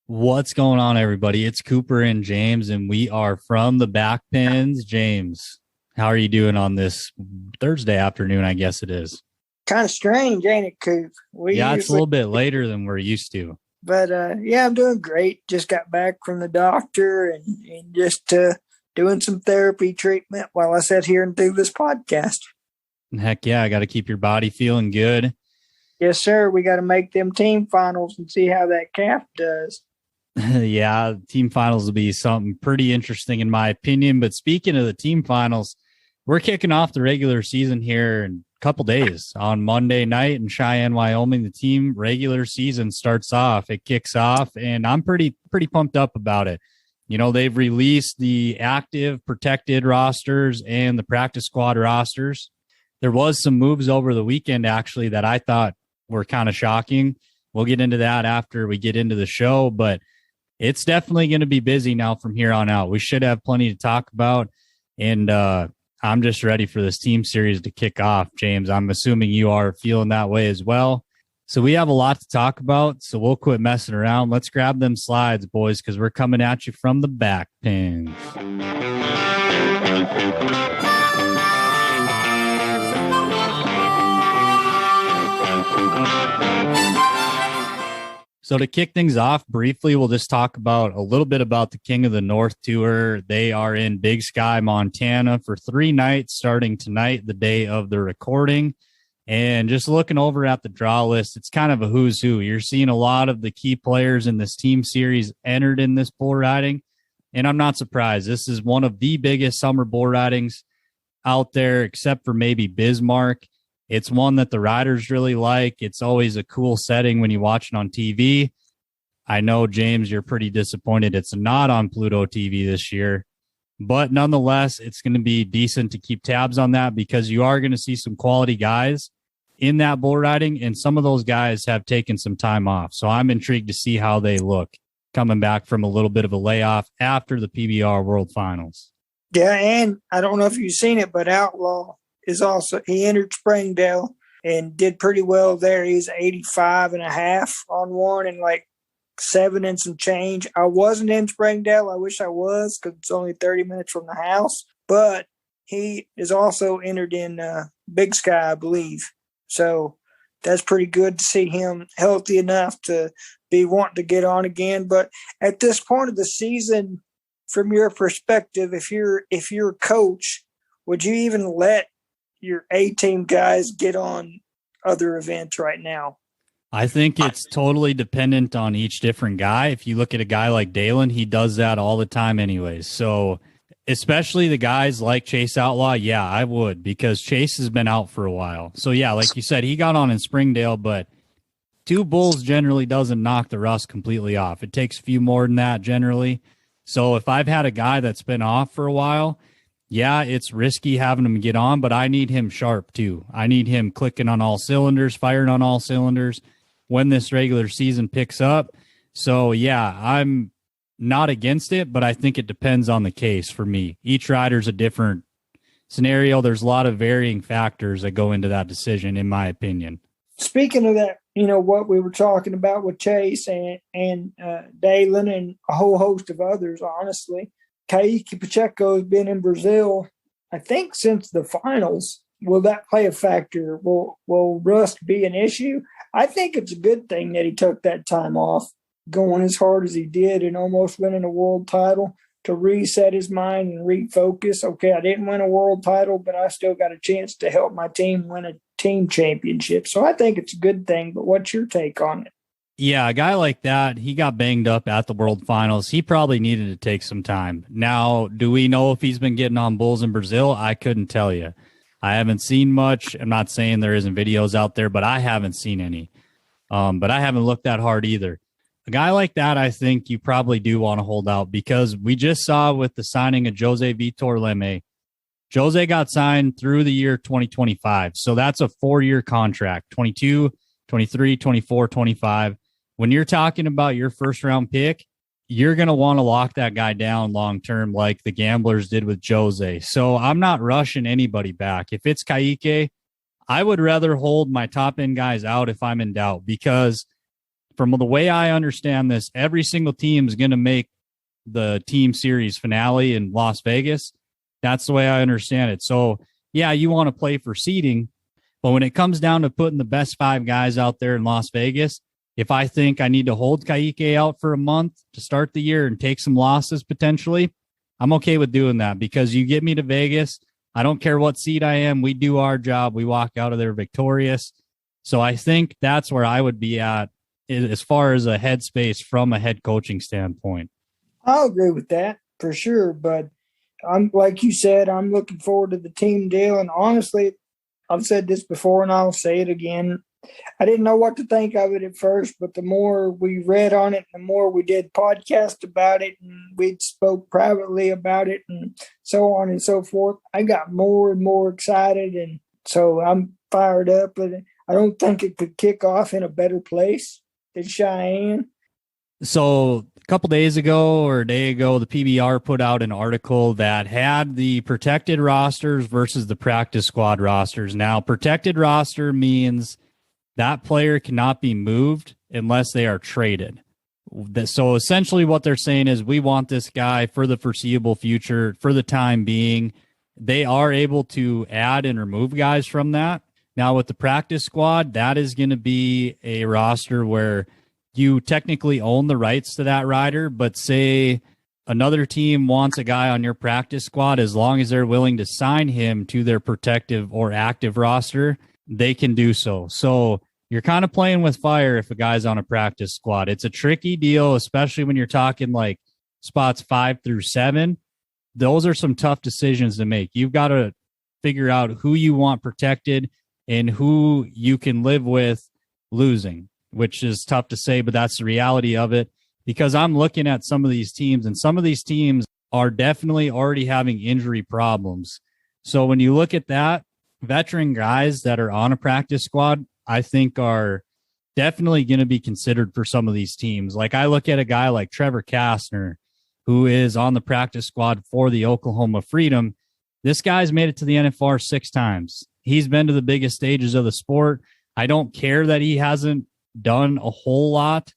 What's going on, everybody? It's Cooper and James, and we are from the back pins. James, how are you doing on this Thursday afternoon? I guess it is. Kind of strange, ain't it, Coop? It's a little bit later than we're used to. But I'm doing great. Just got back from the doctor and just doing some therapy treatment while I sit here and do this podcast. Heck yeah, I got to keep your body feeling good. Yes, sir. We got to make them team finals and see how that calf does. Yeah, team finals will be something pretty interesting in my opinion. But speaking of the team finals, we're kicking off the regular season here in a couple days on Monday night in Cheyenne, Wyoming. The team regular season starts off. It kicks off, and I'm pretty pumped up about it. You know, they've released the active protected rosters and the practice squad rosters. There was some moves over the weekend, actually, that I thought were kind of shocking. We'll get into that after we get into the show, but it's definitely going to be busy now from here on out. We should have plenty to talk about, and I'm just ready for this team series to kick off, James. I'm assuming you are feeling that way as well. So we have a lot to talk about, so we'll quit messing around. Let's grab them slides, boys, because we're coming at you from the back pins. So to kick things off briefly, we'll just talk about a little bit about the King of the North Tour. They are in Big Sky, Montana for 3 nights starting tonight, the day of the recording. And just looking over at the draw list, it's kind of a who's who. You're seeing a lot of the key players in this team series entered in this bull riding. And I'm not surprised. This is one of the biggest summer bull ridings out there, except for maybe Bismarck. It's one that the riders really like. It's always a cool setting when you watch it on TV. I know, James, you're pretty disappointed it's not on Pluto TV this year. But nonetheless, it's going to be decent to keep tabs on that because you are going to see some quality guys in that bull riding, and some of those guys have taken some time off. So I'm intrigued to see how they look coming back from a little bit of a layoff after the PBR World Finals. Yeah, and I don't know if you've seen it, but Outlaw he entered Springdale and did pretty well there. He's 85.5 on one and like 7 and some change. I wasn't in Springdale. I wish I was because it's only 30 minutes from the house. But he is also entered in Big Sky, I believe. So that's pretty good to see him healthy enough to be wanting to get on again. But at this point of the season, from your perspective, if you're a coach, would you even let your A-team guys get on other events right now? I think it's totally dependent on each different guy. If you look at a guy like Dalen, he does that all the time anyways. So especially the guys like Chase Outlaw, yeah, I would, because Chase has been out for a while. So yeah, like you said, he got on in Springdale, but 2 bulls generally doesn't knock the rust completely off. It takes a few more than that generally. So if I've had a guy that's been off for a while, yeah, it's risky having him get on, but I need him sharp too. I need him clicking on all cylinders, firing on all cylinders when this regular season picks up. So yeah, I'm not against it, but I think it depends on the case for me. Each rider's a different scenario. There's a lot of varying factors that go into that decision, in my opinion. Speaking of that, what we were talking about with Chase and Dalen and a whole host of others, honestly. Kaike Pacheco has been in Brazil, I think, since the finals. Will that play a factor? Will rust be an issue? I think it's a good thing that he took that time off, going as hard as he did and almost winning a world title to reset his mind and refocus. Okay, I didn't win a world title, but I still got a chance to help my team win a team championship. So I think it's a good thing, but what's your take on it? Yeah, a guy like that, he got banged up at the World Finals. He probably needed to take some time. Now, do we know if he's been getting on bulls in Brazil? I couldn't tell you. I haven't seen much. I'm not saying there isn't videos out there, but I haven't seen any. But I haven't looked that hard either. A guy like that, I think you probably do want to hold out because we just saw with the signing of Jose Vitor Leme, Jose got signed through the year 2025. So that's a 4-year contract, 22, 23, 24, 25. When you're talking about your first round pick, you're going to want to lock that guy down long term like the Gamblers did with Jose. So I'm not rushing anybody back. If it's Kaike, I would rather hold my top end guys out if I'm in doubt, because from the way I understand this, every single team is going to make the team series finale in Las Vegas. That's the way I understand it. So, yeah, you want to play for seeding, but when it comes down to putting the best 5 guys out there in Las Vegas, if I think I need to hold Kaike out for a month to start the year and take some losses potentially, I'm okay with doing that, because you get me to Vegas, I don't care what seed I am, we do our job, we walk out of there victorious. So I think that's where I would be at as far as a headspace from a head coaching standpoint. I'll agree with that for sure. But I'm like you said, I'm looking forward to the team deal. And honestly, I've said this before and I'll say it again. I didn't know what to think of it at first, but the more we read on it, the more we did podcast about it, and we spoke privately about it, and so on and so forth, I got more and more excited. And so I'm fired up. But I don't think it could kick off in a better place than Cheyenne. So a couple days ago or a day ago, the PBR put out an article that had the protected rosters versus the practice squad rosters. Now, protected roster means that player cannot be moved unless they are traded. So essentially what they're saying is, we want this guy for the foreseeable future, for the time being. They are able to add and remove guys from that. Now with the practice squad, that is going to be a roster where you technically own the rights to that rider, but say another team wants a guy on your practice squad, as long as they're willing to sign him to their protective or active roster, they can do so. So you're kind of playing with fire if a guy's on a practice squad. It's a tricky deal, especially when you're talking like spots 5 through 7. Those are some tough decisions to make. You've got to figure out who you want protected and who you can live with losing, which is tough to say, but that's the reality of it. Because I'm looking at some of these teams, and some of these teams are definitely already having injury problems. So when you look at that, veteran guys that are on a practice squad, I think are definitely going to be considered for some of these teams. Like I look at a guy like Trevor Kastner, who is on the practice squad for the Oklahoma Freedom. This guy's made it to the NFR 6 times. He's been to the biggest stages of the sport. I don't care that he hasn't done a whole lot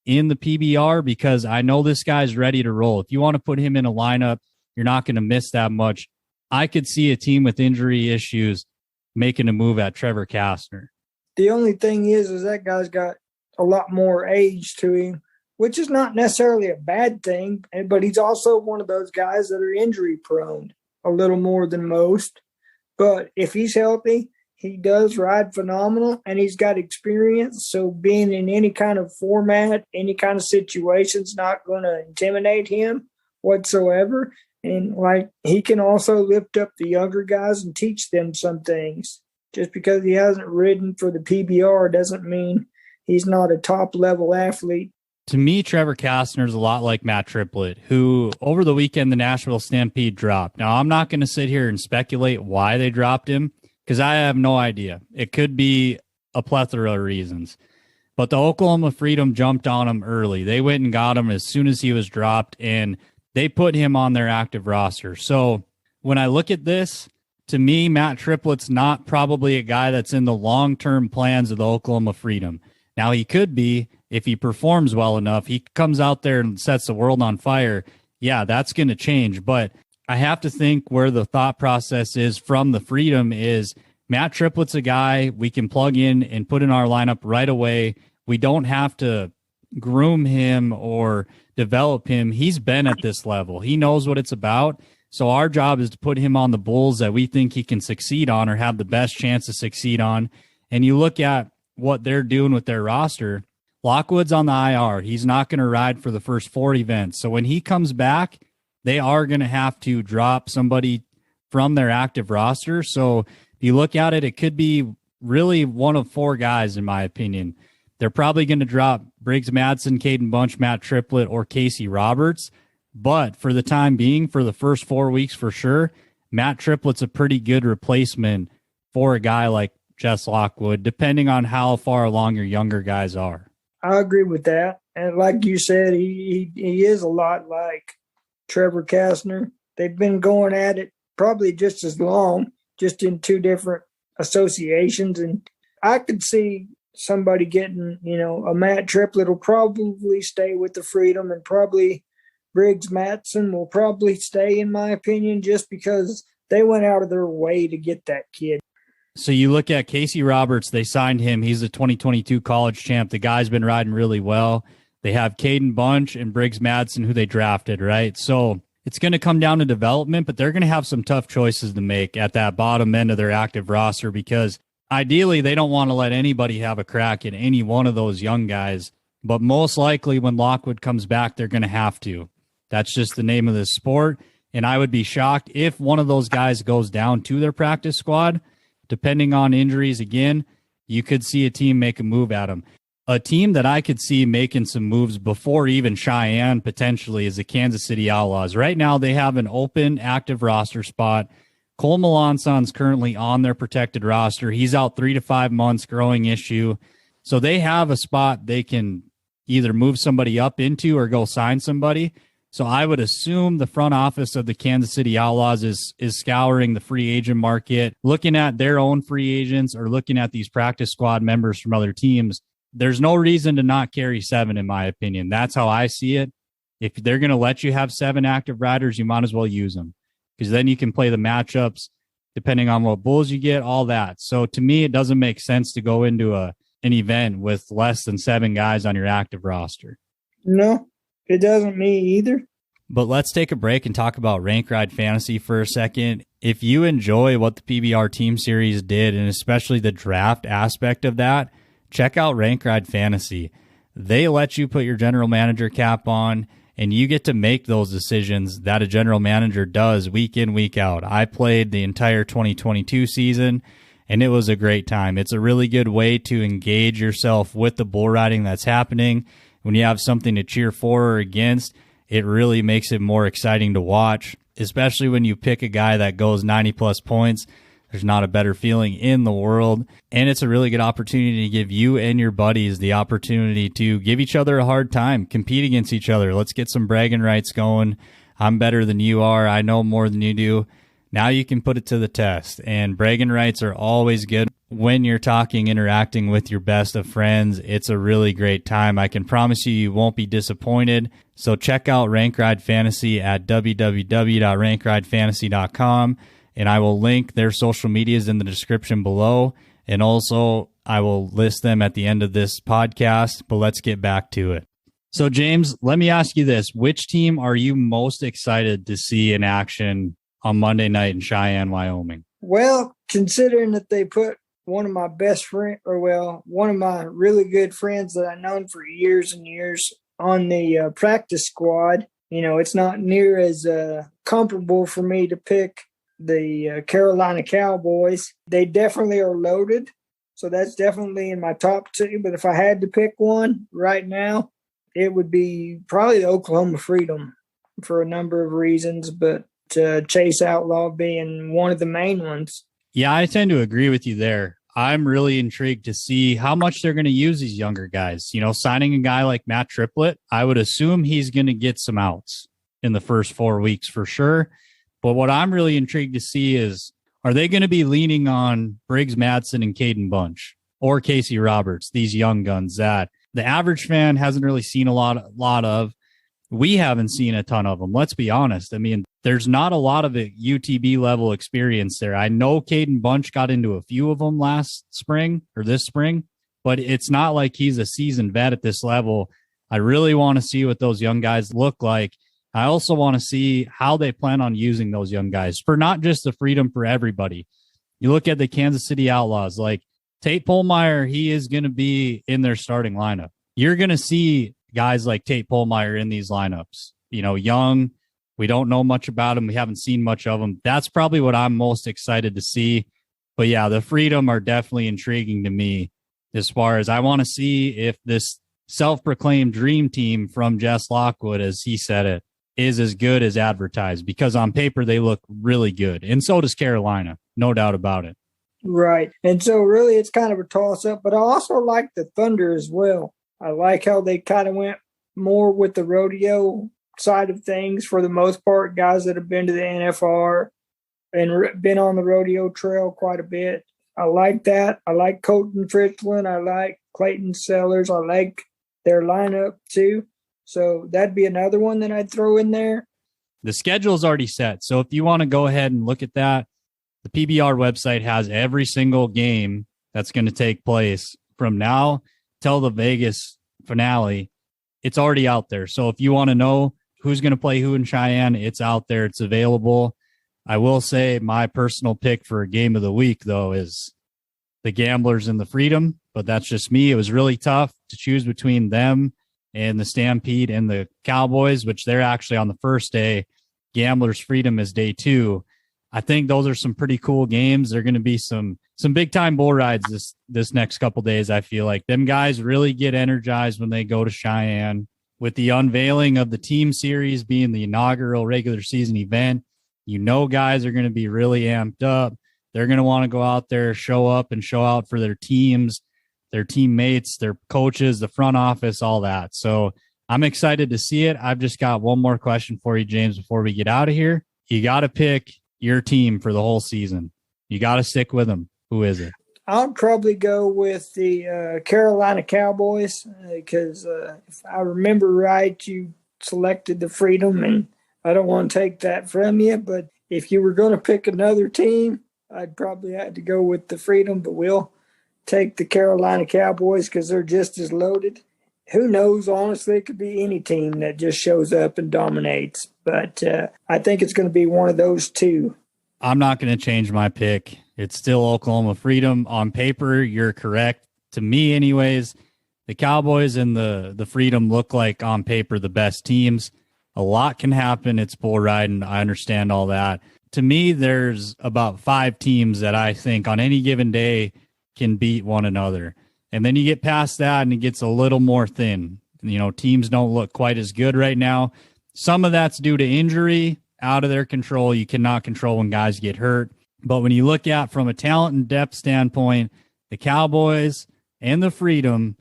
in the PBR, because I know this guy's ready to roll. If you want to put him in a lineup, you're not going to miss that much. I could see a team with injury issues making a move at Trevor Kastner. The only thing is that guy's got a lot more age to him, which is not necessarily a bad thing, but he's also one of those guys that are injury prone a little more than most. But if he's healthy, he does ride phenomenal, and he's got experience. So being in any kind of format, any kind of situation is not going to intimidate him whatsoever. And like, he can also lift up the younger guys and teach them some things. Just because he hasn't ridden for the PBR doesn't mean he's not a top-level athlete. To me, Trevor Kastner is a lot like Matt Triplett, who over the weekend the Nashville Stampede dropped. Now, I'm not going to sit here and speculate why they dropped him, because I have no idea. It could be a plethora of reasons. But the Oklahoma Freedom jumped on him early. They went and got him as soon as he was dropped, and they put him on their active roster. So when I look at this, to me, Matt Triplett's not probably a guy that's in the long-term plans of the Oklahoma Freedom. Now, he could be if he performs well enough. He comes out there and sets the world on fire. Yeah, that's going to change. But I have to think where the thought process is from the Freedom is Matt Triplett's a guy we can plug in and put in our lineup right away. We don't have to groom him or develop him. He's been at this level. He knows what it's about. So our job is to put him on the bulls that we think he can succeed on or have the best chance to succeed on. And you look at what they're doing with their roster. Lockwood's on the IR. He's not going to ride for the first 4 events. So when he comes back, they are going to have to drop somebody from their active roster. So if you look at it, it could be really one of 4 guys, in my opinion. They're probably going to drop Briggs Madsen, Caden Bunch, Matt Triplett, or Casey Roberts. But for the time being, for the first 4 weeks for sure, Matt Triplett's a pretty good replacement for a guy like Jess Lockwood, depending on how far along your younger guys are. I agree with that. And like you said, he is a lot like Trevor Kastner. They've been going at it probably just as long, just in 2 different associations. And I could see somebody getting, a Matt Triplett will probably stay with the Freedom, and probably Briggs Matson will probably stay, in my opinion, just because they went out of their way to get that kid. So you look at Casey Roberts, they signed him. He's a 2022 college champ. The guy's been riding really well. They have Caden Bunch and Briggs Madsen, who they drafted, right? So it's going to come down to development, but they're going to have some tough choices to make at that bottom end of their active roster, because ideally they don't want to let anybody have a crack at any one of those young guys. But most likely when Lockwood comes back, they're going to have to. That's just the name of the sport. And I would be shocked if one of those guys goes down to their practice squad. Depending on injuries, again, you could see a team make a move at him. A team that I could see making some moves before even Cheyenne potentially is the Kansas City Outlaws. Right now, they have an open, active roster spot. Cole Melancon's currently on their protected roster. He's out 3 to 5 months, growing issue. So they have a spot they can either move somebody up into or go sign somebody. So I would assume the front office of the Kansas City Outlaws is scouring the free agent market, looking at their own free agents or looking at these practice squad members from other teams. There's no reason to not carry 7, in my opinion. That's how I see it. If they're going to let you have 7 active riders, you might as well use them, because then you can play the matchups depending on what bulls you get, all that. So to me, it doesn't make sense to go into an event with less than 7 guys on your active roster. No. It doesn't me either. But let's take a break and talk about Rank Ride Fantasy for a second. If you enjoy what the PBR Team Series did, and especially the draft aspect of that, check out Rank Ride Fantasy. They let you put your general manager cap on, and you get to make those decisions that a general manager does week in, week out. I played the entire 2022 season, and it was a great time. It's a really good way to engage yourself with the bull riding that's happening. When you have something to cheer for or against, it really makes it more exciting to watch, especially when you pick a guy that goes 90-plus points. There's not a better feeling in the world, and it's a really good opportunity to give you and your buddies the opportunity to give each other a hard time, compete against each other. Let's get some bragging rights going. I'm better than you are. I know more than you do. Now you can put it to the test, and bragging rights are always good when you're interacting with your best of friends. It's a really great time. I can promise you, you won't be disappointed. So check out Rank Ride Fantasy at www.rankridefantasy.com, and I will link their social medias in the description below, and also I will list them at the end of this podcast. But let's get back to it. So James, let me ask you this. Which team are you most excited to see in action on Monday night in Cheyenne, Wyoming? Well, considering that they put one of my best friend, one of my really good friends that I've known for years and years on the practice squad, it's not near as comparable for me to pick the Carolina Cowboys. They definitely are loaded, so that's definitely in my top 2. But if I had to pick one right now, it would be probably the Oklahoma Freedom for a number of reasons, but Chase Outlaw being one of the main ones. Yeah, I tend to agree with you there. I'm really intrigued to see how much they're going to use these younger guys. Signing a guy like Matt Triplett, I would assume he's going to get some outs in the first 4 weeks for sure. But what I'm really intrigued to see is, are they going to be leaning on Briggs Madsen and Caden Bunch or Casey Roberts, these young guns that the average fan hasn't really seen a lot of? We haven't seen a ton of them. Let's be honest. I mean, there's not a lot of UTB level experience there. I know Caden Bunch got into a few of them last spring or this spring, but it's not like he's a seasoned vet at this level. I really want to see what those young guys look like. I also want to see how they plan on using those young guys for not just the freedom for everybody. You look at the Kansas City Outlaws, like Tate Pohlmeyer, he is going to be in their starting lineup. You're going to see guys like Tate Pohlmeyer in these lineups, young. We don't know much about him. We haven't seen much of him. That's probably what I'm most excited to see. But yeah, the Freedom are definitely intriguing to me as far as I want to see if this self-proclaimed dream team from Jess Lockwood, as he said it, is as good as advertised, because on paper they look really good. And so does Carolina. No doubt about it. Right. And so really it's kind of a toss-up, but I also like the Thunder as well. I like how they kind of went more with the rodeo side of things for the most part, guys that have been to the NFR and been on the rodeo trail quite a bit. I like that. I like Colton Triplett. I like Clayton Sellers. I like their lineup too. So that'd be another one that I'd throw in there. The schedule's already set. So if you want to go ahead and look at that, the PBR website has every single game that's going to take place from now till the Vegas finale. It's already out there. So if you want to know who's going to play who in Cheyenne, it's out there. It's available. I will say my personal pick for a game of the week, though, is the Gamblers and the Freedom, but that's just me. It was really tough to choose between them and the Stampede and the Cowboys, which they're actually on the first day. Gamblers Freedom is day 2. I think those are some pretty cool games. They're going to be some big time bull rides this next couple days. I feel like them guys really get energized when they go to Cheyenne with the unveiling of the team series being the inaugural regular season event. You know, guys are going to be really amped up. They're going to want to go out there, show up and show out for their teams, their teammates, their coaches, the front office, all that. So I'm excited to see it. I've just got one more question for you, James, before we get out of here. You got to pick your team for the whole season. You got to stick with them. Who is it? I'll probably go with the Carolina Cowboys because if I remember right, you selected the Freedom, and I don't want to take that from you. But if you were going to pick another team, I'd probably have to go with the Freedom, but we'll take the Carolina Cowboys because they're just as loaded. Who knows? Honestly, it could be any team that just shows up and dominates. But I think it's going to be one of those two. I'm not going to change my pick. It's still Oklahoma Freedom. On paper, you're correct. To me, anyways, the Cowboys and the Freedom look like on paper the best teams. A lot can happen. It's bull riding. I understand all that. To me, there's about 5 teams that I think on any given day can beat one another. And then you get past that and it gets a little more thin. You know, teams don't look quite as good right now. Some of that's due to injury, out of their control. You cannot control when guys get hurt. But when you look at from a talent and depth standpoint, the Cowboys and the Freedom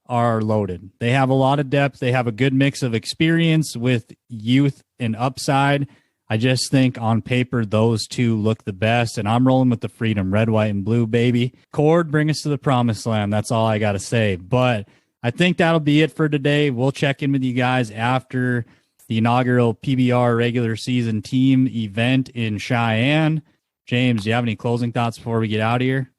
are loaded. They have a lot of depth. They have a good mix of experience with youth and upside. I just think on paper, those two look the best, and I'm rolling with the Freedom, red, white, and blue, baby. Cord, bring us to the promised land. That's all I got to say. But I think that'll be it for today. We'll check in with you guys after the inaugural PBR regular season team event in Cheyenne. James, do you have any closing thoughts before we get out of here?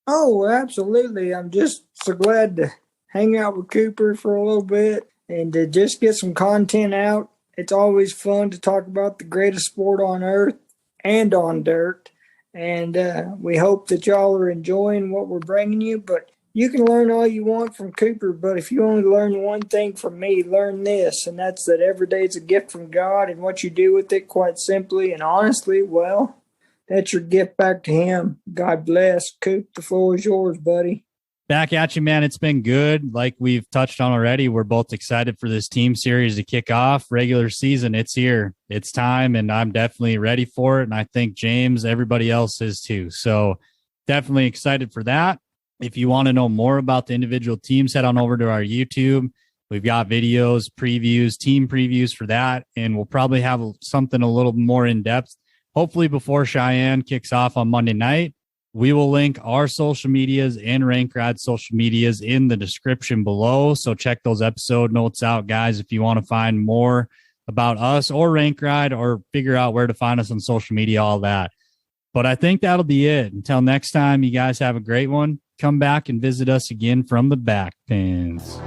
Oh, absolutely. I'm just so glad to hang out with Cooper for a little bit and to just get some content out. It's always fun to talk about the greatest sport on earth and on dirt. And we hope that y'all are enjoying what we're bringing you. But you can learn all you want from Cooper. But if you only learn one thing from me, learn this. And that's that every day is a gift from God. And what you do with it, quite simply and honestly, well, that's your gift back to him. God bless. Coop, the floor is yours, buddy. Back at you, man. It's been good. Like we've touched on already, we're both excited for this team series to kick off. Regular season, it's here. It's time, and I'm definitely ready for it. And I think James, everybody else is too. So definitely excited for that. If you want to know more about the individual teams, head on over to our YouTube. We've got videos, previews, team previews for that, and we'll probably have something a little more in-depth, hopefully before Cheyenne kicks off on Monday night. We will link our social medias and Rank Ride social medias in the description below. So check those episode notes out, guys, if you want to find more about us or Rank Ride or figure out where to find us on social media, all that. But I think that'll be it. Until next time, you guys have a great one. Come back and visit us again from the back pins.